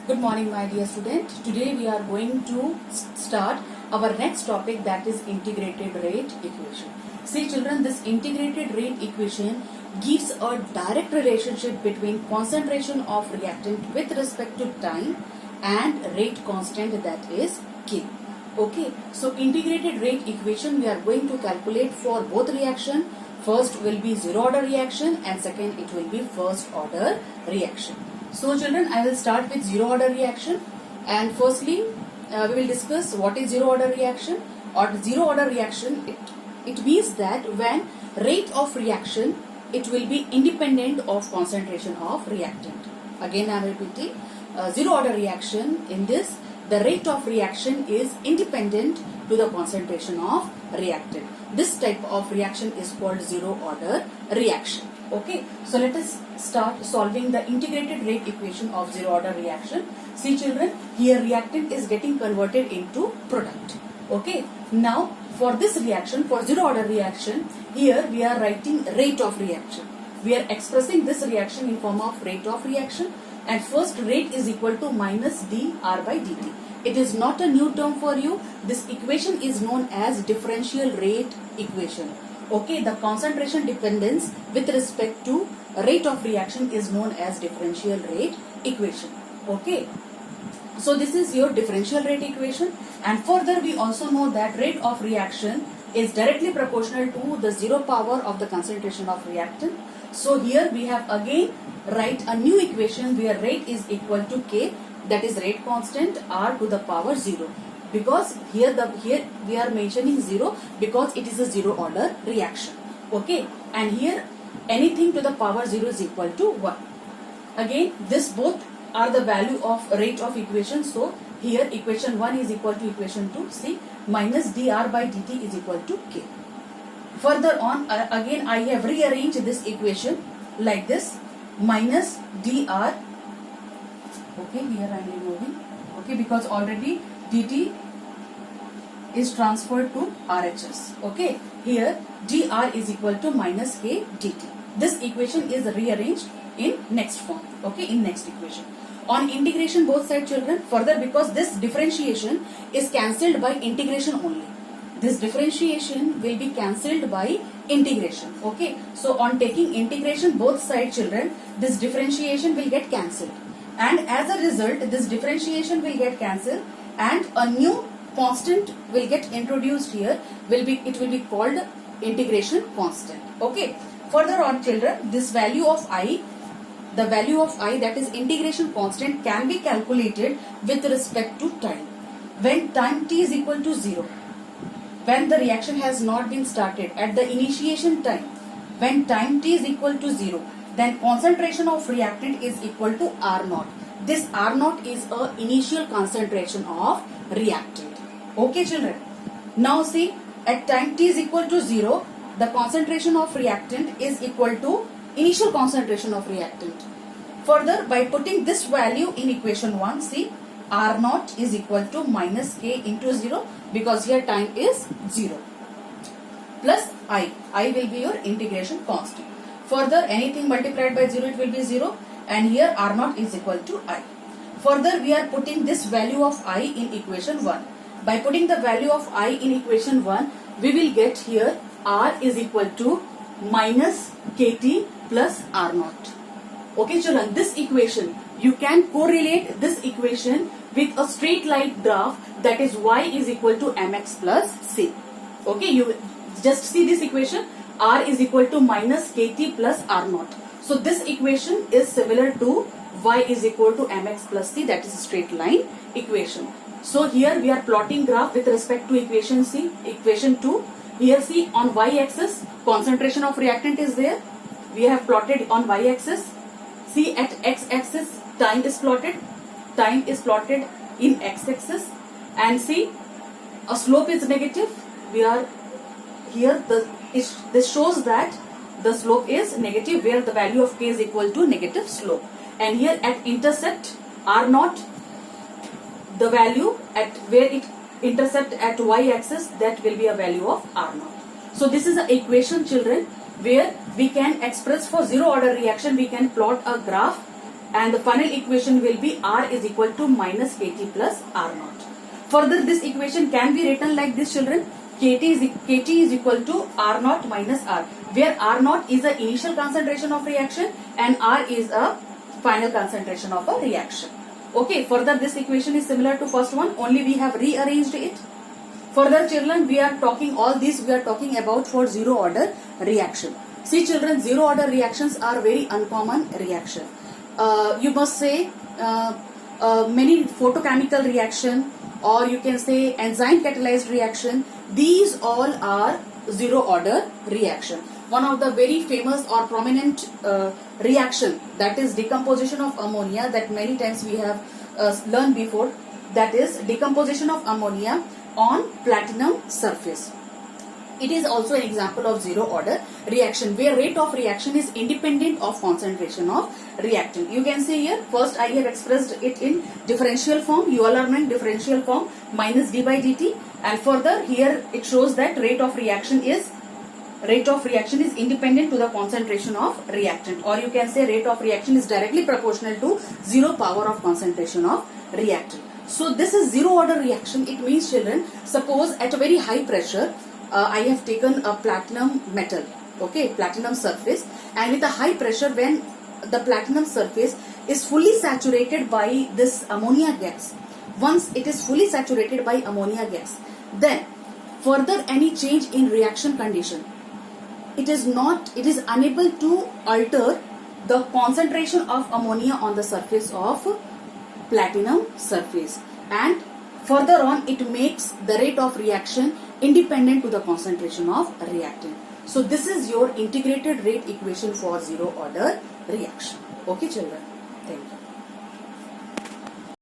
Good morning, my dear student. Today we are going to start our next topic, that is integrated rate equation. See children, this integrated rate equation gives a direct relationship between concentration of reactant with respect to time and rate constant, that is K. Okay, so integrated rate equation we are going to calculate for both reaction. First will be zero order reaction and second it will be first order reaction. So children, I will start with zero order reaction, and firstly we will discuss what is zero order reaction. Or zero order reaction, it means that when rate of reaction, it will be independent of concentration of reactant. Again I am repeating, zero order reaction, in this the rate of reaction is independent to the concentration of reactant. This type of reaction is called zero order reaction. Okay, so let us start solving the integrated rate equation of zero order reaction. See children, here reactant is getting converted into product. Okay, now for this reaction, for zero order reaction, here we are writing rate of reaction. We are expressing this reaction in form of rate of reaction, and first rate is equal to minus dr by dt. It is not a new term for you. This equation is known as differential rate equation. Okay, the concentration dependence with respect to rate of reaction is known as differential rate equation. Okay, so this is your differential rate equation, and further we also know that rate of reaction is directly proportional to the zero power of the concentration of reactant. So here we have again write a new equation where rate is equal to K, that is rate constant, R to the power 0. Because here we are mentioning 0 because it is a zero order reaction. Okay, and here anything to the power 0 is equal to 1. Again, this both are the value of rate of equation. So here equation 1 is equal to equation 2. See, minus dr by dt is equal to K. Further on, again I have rearranged this equation like this, minus dr. Okay, here I am removing. Okay, because already dt is transferred to RHS. Okay, here dr is equal to minus k dt. This equation is rearranged in next form. Okay, in next equation. On integration both side children, further because this differentiation is cancelled by integration only. This differentiation will be cancelled by integration. Okay, so on taking integration both side children, this differentiation will get cancelled, and as a result this differentiation will get cancelled and a new constant will get introduced here. It will be called integration constant. Okay, further on children, this value of I, the value of I, that is integration constant, can be calculated with respect to time. When time t is equal to 0, when the reaction has not been started, at the initiation time, when time t is equal to 0, then concentration of reactant is equal to R naught. This R naught is a initial concentration of reactant. Okay children, now see, at time t is equal to 0, the concentration of reactant is equal to initial concentration of reactant. Further, by putting this value in equation 1, see, R naught is equal to minus K into 0, because here time is 0, plus I will be your integration constant. Further, anything multiplied by 0, it will be 0, and here R naught is equal to I. Further, we are putting this value of I in equation 1. By putting the value of I in equation 1, we will get here R is equal to minus KT plus R naught. Okay children, this equation, you can correlate this equation with a straight line graph, that is y is equal to mx plus c. Okay, you just see this equation, R is equal to minus KT plus R naught. So this equation is similar to y is equal to mx plus c, that is a straight line equation. So here we are plotting graph with respect to equation C, equation 2. Here see, on y-axis concentration of reactant is there. We have plotted on y-axis. See, at x-axis time is plotted. Time is plotted in x-axis, and see, a slope is negative. We are here, this shows that the slope is negative where the value of k is equal to negative slope. And here at intercept R naught, the value at where it intercept at y-axis, that will be a value of R naught. So this is an equation children where we can express for zero order reaction, we can plot a graph and the final equation will be R is equal to minus Kt plus R naught. Further, this equation can be written like this, children. Kt is equal to R naught minus R, where R naught is the initial concentration of reaction and R is a final concentration of a reaction. Okay, further this equation is similar to first one, only we have rearranged it. Further, children, we are talking about for zero order reaction. See, children, zero order reactions are very uncommon reaction. You must say many photochemical reaction, or you can say enzyme catalyzed reaction. These all are zero order reaction. One of the very famous or prominent reaction, that is decomposition of ammonia, that many times we have learned before, that is decomposition of ammonia on platinum surface. It is also an example of zero order reaction, where rate of reaction is independent of concentration of reactant. You can see here, first I have expressed it in differential form, Euler-Mann differential form, minus d by dt, and further here it shows that rate of reaction is independent to the concentration of reactant, or you can say rate of reaction is directly proportional to zero power of concentration of reactant. So this is zero order reaction. It means, children, suppose at a very high pressure, I have taken a platinum metal, okay, platinum surface, and with a high pressure, when the platinum surface is fully saturated by this ammonia gas, once it is fully saturated by ammonia gas, then further any change in reaction condition, it is unable to alter the concentration of ammonia on the surface of platinum surface, and further on it makes the rate of reaction independent to the concentration of reactant. So this is your integrated rate equation for zero order reaction. Okay, children, thank you.